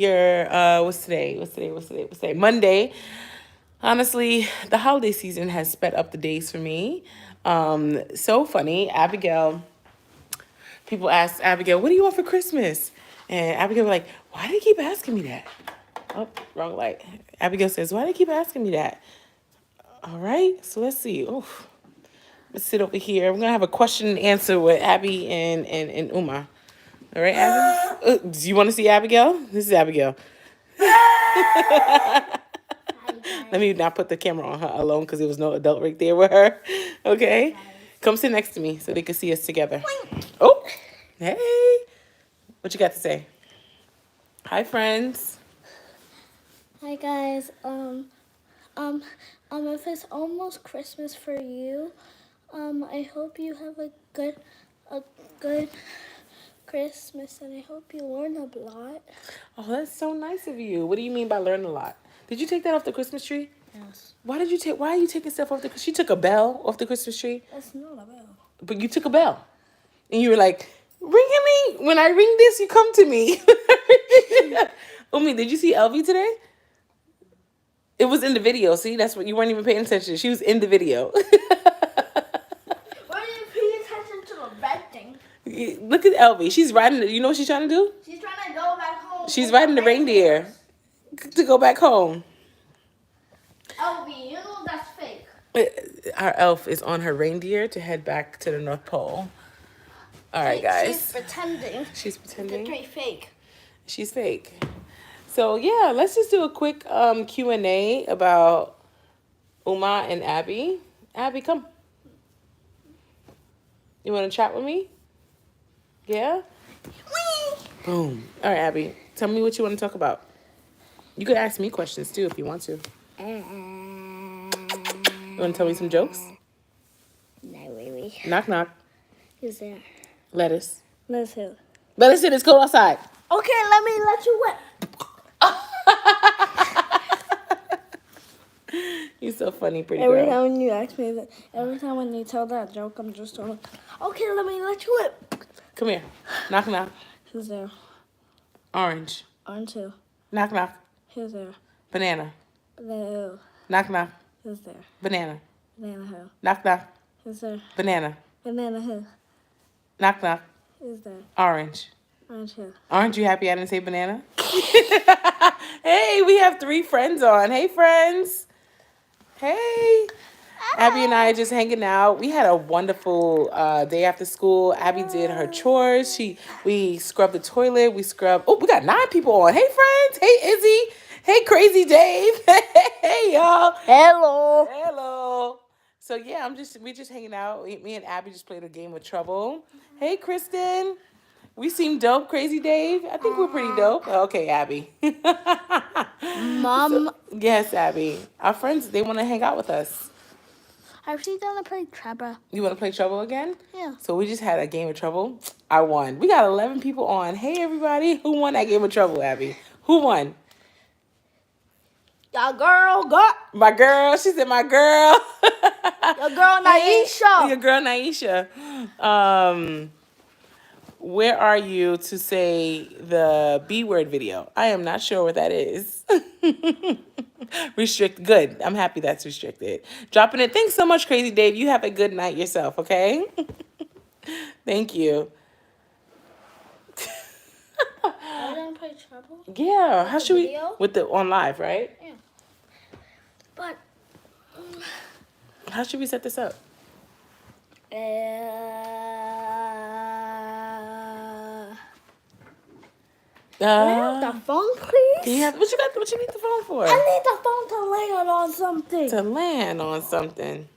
What's today? What's today? Monday. Honestly, the holiday season has sped up the days for me. So funny. People ask Abigail, what do you want for Christmas? And Abigail was like, why do you keep asking me that? Oh, wrong light. Abigail says, why do you keep asking me that? All right, so let's see. Oh, let's sit over here. We're gonna have a question and answer with Abby and Uma. All right, Abby. Do you want to see Abigail? This is Abigail. Let me not put the camera on her alone because there was no adult right there with her. Okay, come sit next to me so they can see us together. Oh, hey, what you got to say? Hi, friends. Hi guys. If it's almost Christmas for you, I hope you have a good Christmas, and I hope you learn a lot. Oh, that's so nice of you. What do you mean by learn a lot? Did you take that off the Christmas tree? Yes. Why are you taking stuff off the? She took a bell off the Christmas tree. That's not a bell. But you took a bell, and you were like, ringing me. When I ring this, you come to me. Umi, did you see Elvie today? It was in the video. See, that's what you weren't even paying attention. She was in the video. Why didn't you pay attention to the red thing? Look at Elvie. She's riding. You know what she's trying to do? She's trying to go back home. She's riding the reindeer to go back home. Elvie, you know that's fake. Our elf is on her reindeer to head back to the North Pole. All right, guys. She's pretending. She's pretending. It's fake. She's fake. So yeah, let's just do a quick Q&A about Uma and Abby. Abby, come. You want to chat with me? Yeah? Whee! Boom. All right, Abby. Tell me what you want to talk about. You could ask me questions too if you want to. You want to tell me some jokes? No, baby. Knock, knock. Who's there? Lettuce. Let's who? Lettuce, it's cold outside. Okay, let me let you whip. You're so funny, pretty Every girl. time when you ask me that, every time when you tell that joke, I'm just like, okay, let me let you whip. Come here. Knock, knock. Who's there? Orange. Orange who? Knock, knock. Who's there? Banana. Banana Knock, knock. who? Who's there? Banana. Banana who? Knock, knock. Who's there? Banana. Banana who? Knock, knock. Who's there? Orange. Orange who? Aren't you happy I didn't say banana? Hey, we have 3 friends on. Hey, friends. Hey. Abby and I are just hanging out. We had a wonderful day after school. Abby did her chores. We scrubbed the toilet. We got 9 people on. Hey, friends. Hey, Izzy. Hey, Crazy Dave. Hey, y'all. Hello. Hello. So yeah, we just hanging out. Me and Abby just played a game of Trouble. Hey, Kristen. We seem dope, Crazy Dave. I think we're pretty dope. Okay, Abby. Mom. Yes, Abby. Our friends, they want to hang out with us. Are we gonna play Trouble? You want to play Trouble again? Yeah. So we just had a game of Trouble. I won. We got 11 people on. Hey, everybody. Who won that game of Trouble, Abby? Who won? Your girl got. My girl. She said my girl. Your girl Nyesha. Your girl Nyesha. Where are you to say the B word video? I am not sure what that is. Good. I'm happy that's restricted. Dropping it. Thanks so much, Crazy Dave. You have a good night yourself, okay? Thank you. Are we gonna play Trouble? Yeah. How should we? Video? On live, right? Yeah. But. How should we set this up? Can I have the phone, please? What you need the phone for? I need the phone to land on something. To land on something.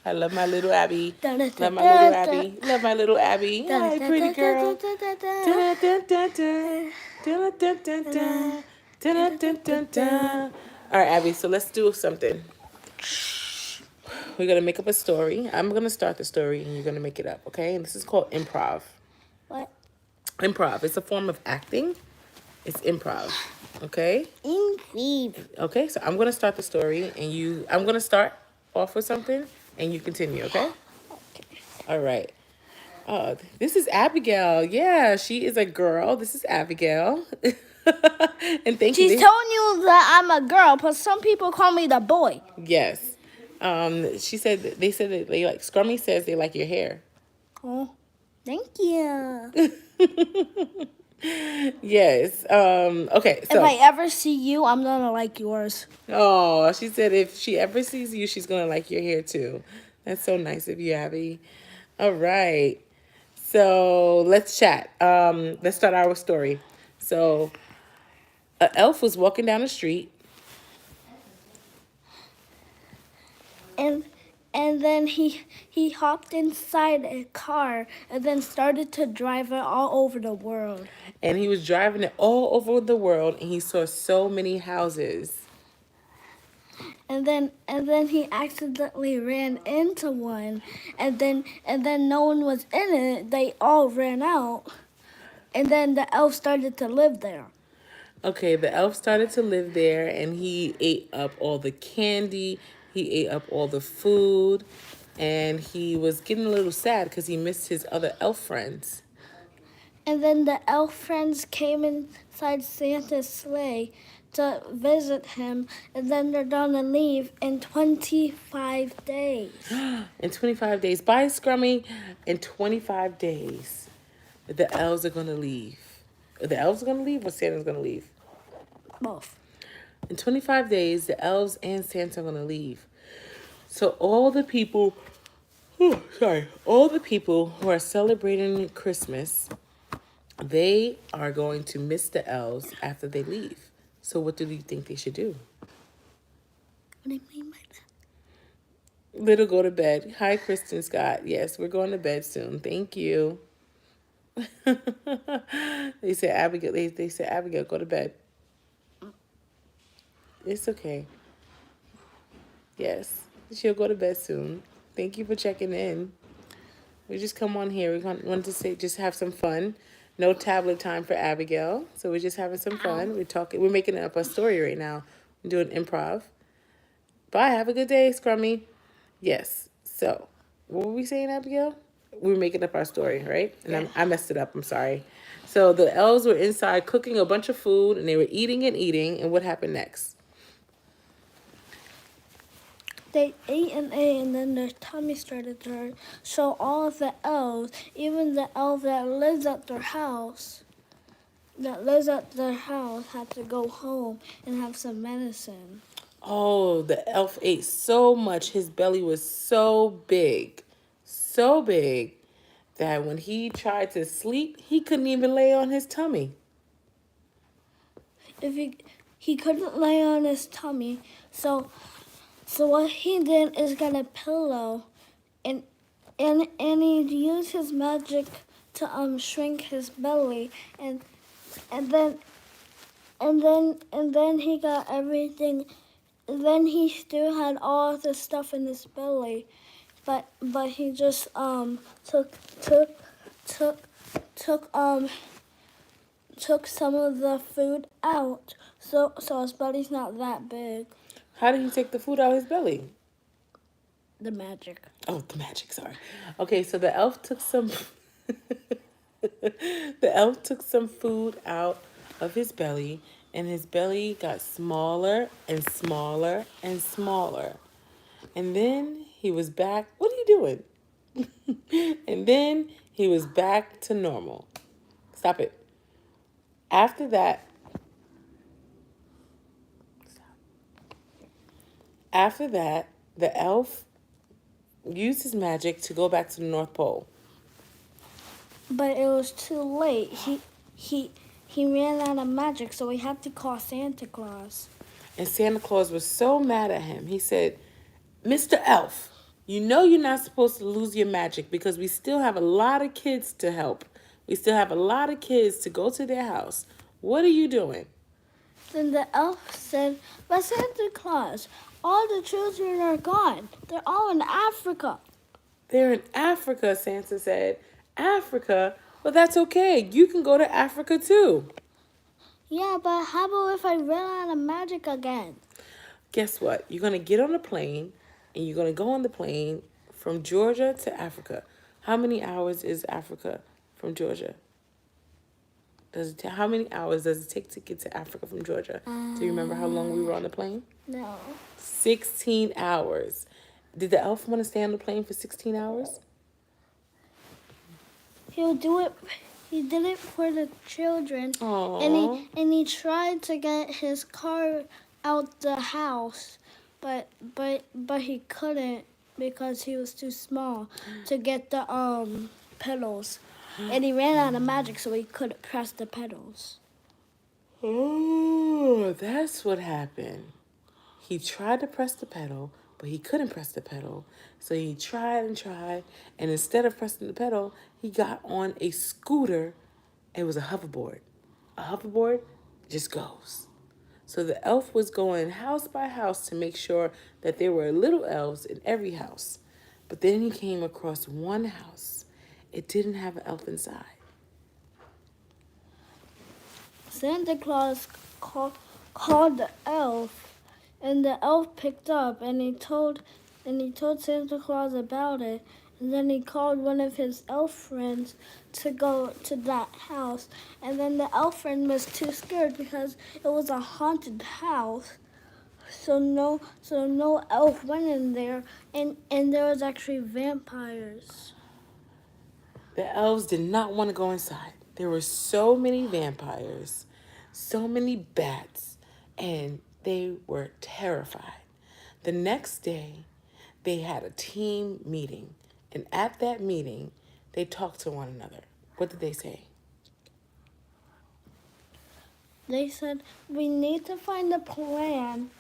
I love my little Abby. Love my little Abby. Love my little Abby. Hi, pretty girl. All right, Abby, so let's do something. We're going to make up a story. I'm going to start the story, and you're going to make it up, okay? And this is called improv. What? Improv. It's a form of acting. It's improv, okay? Improv. Okay, so I'm going to start the story, and I'm going to start off with something, and you continue, okay? Okay. All right. Oh, this is Abigail. Yeah, she is a girl. This is Abigail. And thank you. She's telling you that I'm a girl, but some people call me the boy. Yes. She said they said that they like Scrummy says they like your hair. Oh, thank you. Yes. Okay. If So. I ever see you, I'm gonna like yours. Oh, she said if she ever sees you, she's gonna like your hair too. That's so nice of you, Abby. All right. So let's chat. Let's start our story. So, an elf was walking down the street. And and then he hopped inside a car and then started to drive it all over the world. And he was driving it all over the world, and he saw so many houses. And then he accidentally ran into one, and then no one was in it. They all ran out, and then the elf started to live there. Okay, the elf started to live there, and he ate up all the candy. He ate up all the food, and he was getting a little sad because he missed his other elf friends. And then the elf friends came inside Santa's sleigh to visit him, and then they're gonna leave in 25 days. In 25 days, bye, Scrummy. In 25 days, the elves are gonna leave. The elves are gonna leave, or Santa's gonna leave? Both. In 25 days, the elves and Santa are gonna leave. So all the people, all the people who are celebrating Christmas, they are going to miss the elves after they leave. So what do you think they should do? What do you mean by that? Little go to bed. Hi, Kristen Scott. Yes, we're going to bed soon. Thank you. They said Abigail. They said Abigail, go to bed. It's okay. Yes, she'll go to bed soon. Thank you for checking in. We just come on here. We wanted to say just have some fun. No tablet time for Abigail, so we're just having some fun. We're talking. We're making up a story right now. We're doing improv. Bye. Have a good day, Scrummy. Yes. So, what were we saying, Abigail? We were making up our story, right? And I messed it up. I'm sorry. So the elves were inside cooking a bunch of food, and they were eating and eating. And what happened next? They ate, and then their tummy started to hurt. So all of the elves, even the elf that lives at their house, had to go home and have some medicine. Oh, the elf ate so much. His belly was so big that when he tried to sleep, he couldn't even lay on his tummy. If he couldn't lay on his tummy, so what he did is get a pillow, and he used his magic to shrink his belly, and then he got everything. Then he still had all of the stuff in his belly, but he just took some of the food out, so his belly's not that big. How did he take the food out of his belly? The magic. Oh, the magic, sorry. Okay, so the elf took some the elf took some food out of his belly, and his belly got smaller and smaller and smaller. And then he was back. What are you doing? And then he was back to normal. Stop it. After that, the elf used his magic to go back to the North Pole. But it was too late. He ran out of magic, so he had to call Santa Claus. And Santa Claus was so mad at him. He said, Mr. Elf, you know you're not supposed to lose your magic because we still have a lot of kids to help. We still have a lot of kids to go to their house. What are you doing? Then the elf said, but Santa Claus, all the children are gone. They're all in Africa. They're in Africa, Santa said. Africa? Well, that's okay. You can go to Africa too. Yeah, but how about if I run out of magic again? Guess what? You're going to get on a plane, and you're going to go on the plane from Georgia to Africa. How many hours is Africa from Georgia? How many hours does it take to get to Africa from Georgia? Do you remember how long we were on the plane? No. 16 hours. Did the elf want to stay on the plane for 16 hours? He'll do it. He did it for the children, Aww. and he tried to get his car out the house, but he couldn't because he was too small to get the pedals, and he ran out of magic, so he couldn't press the pedals. Oh, that's what happened. He tried to press the pedal, but he couldn't press the pedal. So he tried and tried, and instead of pressing the pedal, he got on a scooter. It was a hoverboard. A hoverboard just goes. So the elf was going house by house to make sure that there were little elves in every house. But then he came across one house. It didn't have an elf inside. Santa Claus called the elf, and the elf picked up, and he told Santa Claus about it. And then he called one of his elf friends to go to that house. And then the elf friend was too scared because it was a haunted house. So no elf went in there, and there was actually vampires. The elves did not want to go inside. There were so many vampires, so many bats, and they were terrified. The next day, they had a team meeting, and at that meeting, they talked to one another. What did they say? They said, we need to find a plan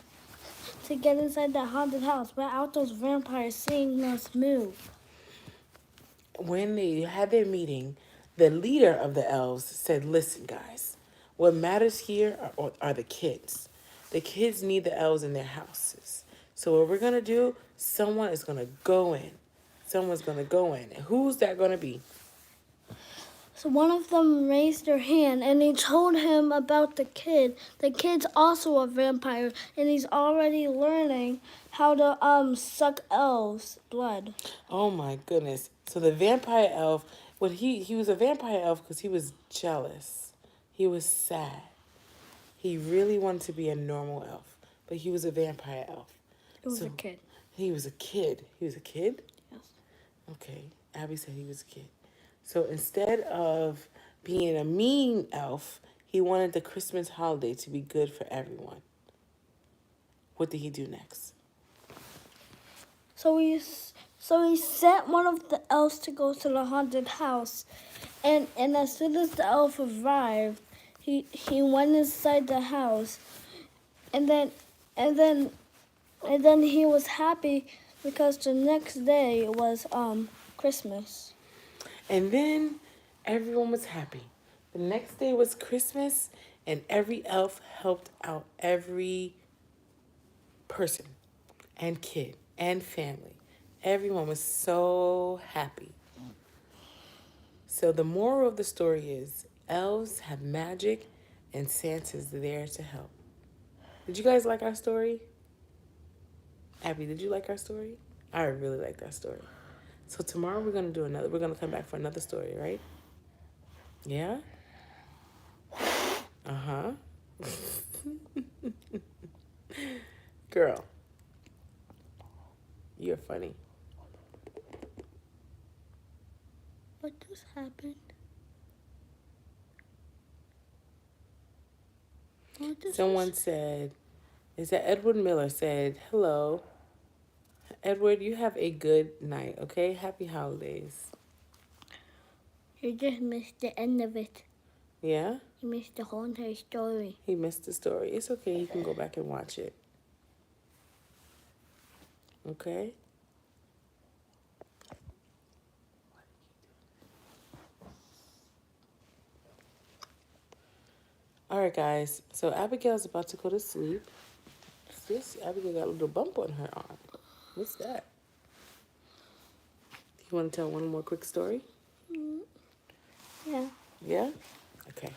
to get inside the haunted house without those vampires seeing us move. When they had their meeting, the leader of the elves said, listen, guys, what matters here are the kids. The kids need the elves in their houses. So what we're going to do, someone is going to go in. Someone's going to go in. And who's that going to be? So one of them raised their hand, and he told him about the kid. The kid's also a vampire, and he's already learning how to suck elves' blood. Oh my goodness. So the vampire elf, he was a vampire elf because he was jealous. He was sad. He really wanted to be a normal elf, but he was a vampire elf. It was a kid. He was a kid. He was a kid? Yes. Okay. Abby said he was a kid. So instead of being a mean elf, he wanted the Christmas holiday to be good for everyone. What did he do next? So he sent one of the elves to go to the haunted house, and as soon as the elf arrived, he went inside the house, and then he was happy because the next day was Christmas. And then everyone was happy. The next day was Christmas, and every elf helped out every person and kid and family. Everyone was so happy. So the moral of the story is elves have magic and Santa's there to help. Did you guys like our story? Abby, did you like our story? I really liked our story. So tomorrow we're going to come back for another story, right? Yeah? Uh-huh. Girl, you're funny. What just happened? Someone said, is that Edward Miller said, hello. Edward, you have a good night, okay? Happy holidays. You just missed the end of it. Yeah? You missed the whole entire story. He missed the story. It's okay. He can go back and watch it. Okay? All right, guys. So Abigail's about to go to sleep. This Abigail got a little bump on her arm. What's that? You want to tell one more quick story? Yeah. Yeah? Okay.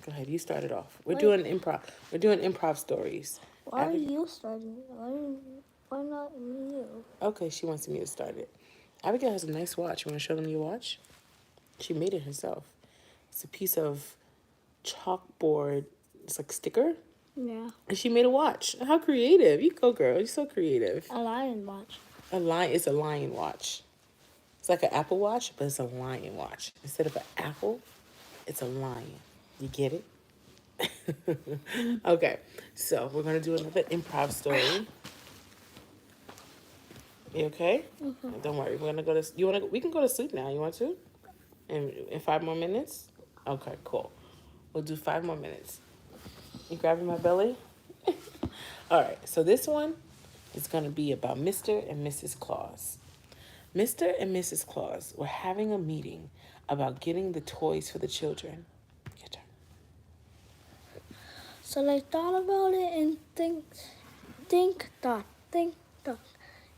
Go ahead. You start it off. We're Wait. doing improv. We're doing improv stories. Why are you starting? Why not you? Okay, she wants me to start it. Abigail has a nice watch. You want to show them your watch? She made it herself. It's a piece of chalkboard. It's like sticker. Yeah. And she made a watch. How creative. You go, girl. You're so creative. A lion watch. It's a lion watch. It's like an Apple Watch, but it's a lion watch. Instead of an apple, it's a lion. You get it? Okay, so we're gonna do another improv story. You okay? Mm-hmm. Don't worry. We're gonna go to. You wanna? We can go to sleep now. You want to? In 5 more minutes. Okay, cool. We'll do 5 more minutes. You grabbing my belly? All right. So this one is gonna be about Mr. and Mrs. Claus. Mr. and Mrs. Claus were having a meeting about getting the toys for the children. Your turn. So they thought about it and think, thought,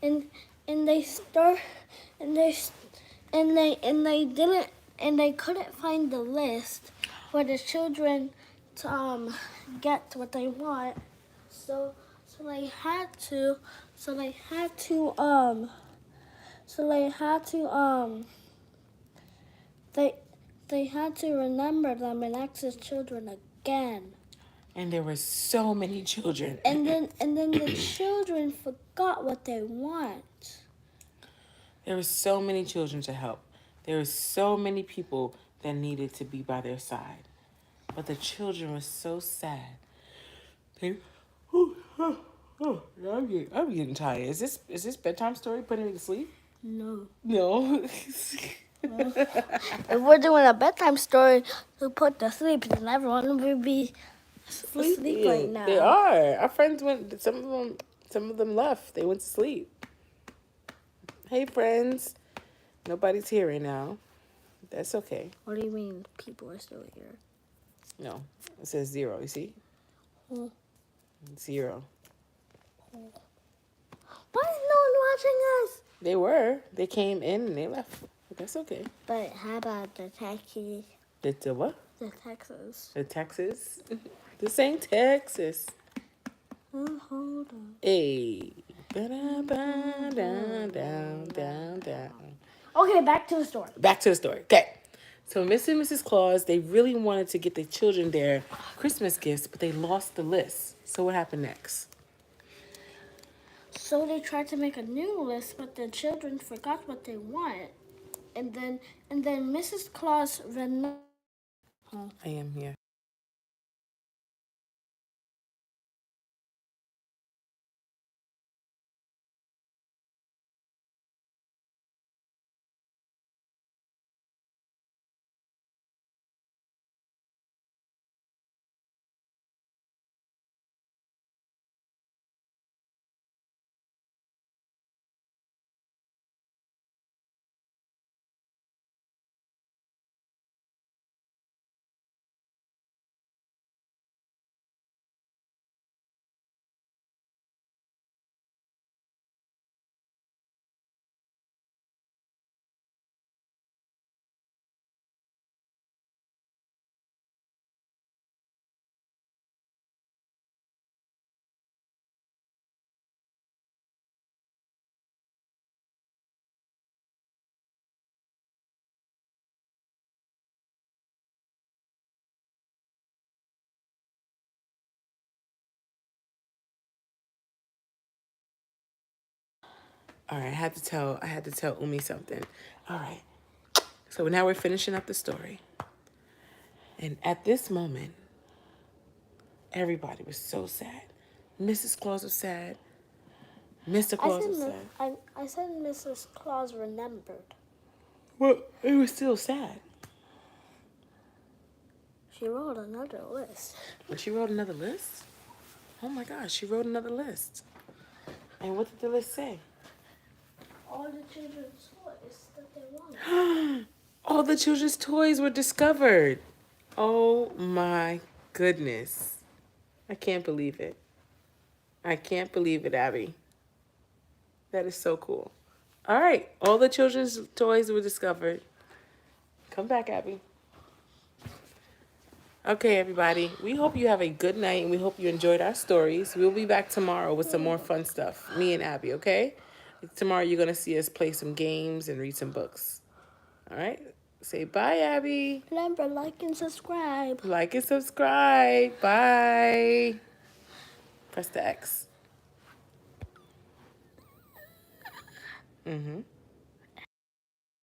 and and they start, and they didn't, and they couldn't find the list for the children to get what they want. So they had to, so they had to they had to remember them and ask the children again. And there were so many children. And then the children forgot what they want. There were so many children to help. There were so many people that needed to be by their side. But the children were so sad. They, I'm getting tired. Is this bedtime story putting me to sleep? No. No. If we're doing a bedtime story to put to sleep, then everyone will be asleep right now. They are. Our friends went. Some of them left. They went to sleep. Hey, friends. Nobody's here right now. That's okay. What do you mean people are still here? No, it says 0. You see? Oh. 0. Why is no one watching us? They were. They came in and they left. But that's okay. But how about the Texas? The what? The Texas. The Texas? This ain't Texas. Oh, hold on. Hey. Ba-da-ba, down, down, down, down. Okay, back to the story. Back to the story. Okay. So Mr. and Mrs. Claus, they really wanted to get the children their Christmas gifts, but they lost the list. So what happened next? So they tried to make a new list, but the children forgot what they want. And then Mrs. Claus ran. I am here. All right, I had to tell Umi something. All right. So now we're finishing up the story. And at this moment, everybody was so sad. Mrs. Claus was sad. Mr. Claus was sad. I said Mrs. Claus remembered. Well, it was still sad. She wrote another list. But she wrote another list? Oh my gosh, she wrote another list. And what did the list say? All the children's toys that they wanted. All the children's toys were discovered. Oh my goodness. I can't believe it. I can't believe it, Abby. That is so cool. All right, all the children's toys were discovered. Come back, Abby. Okay, everybody. We hope you have a good night and we hope you enjoyed our stories. We'll be back tomorrow with some more fun stuff. Me and Abby, okay? Tomorrow you're going to see us play some games and read some books. All right? Say bye, Abby. Remember, like and subscribe. Like and subscribe. Bye. Press the X. Mm-hmm.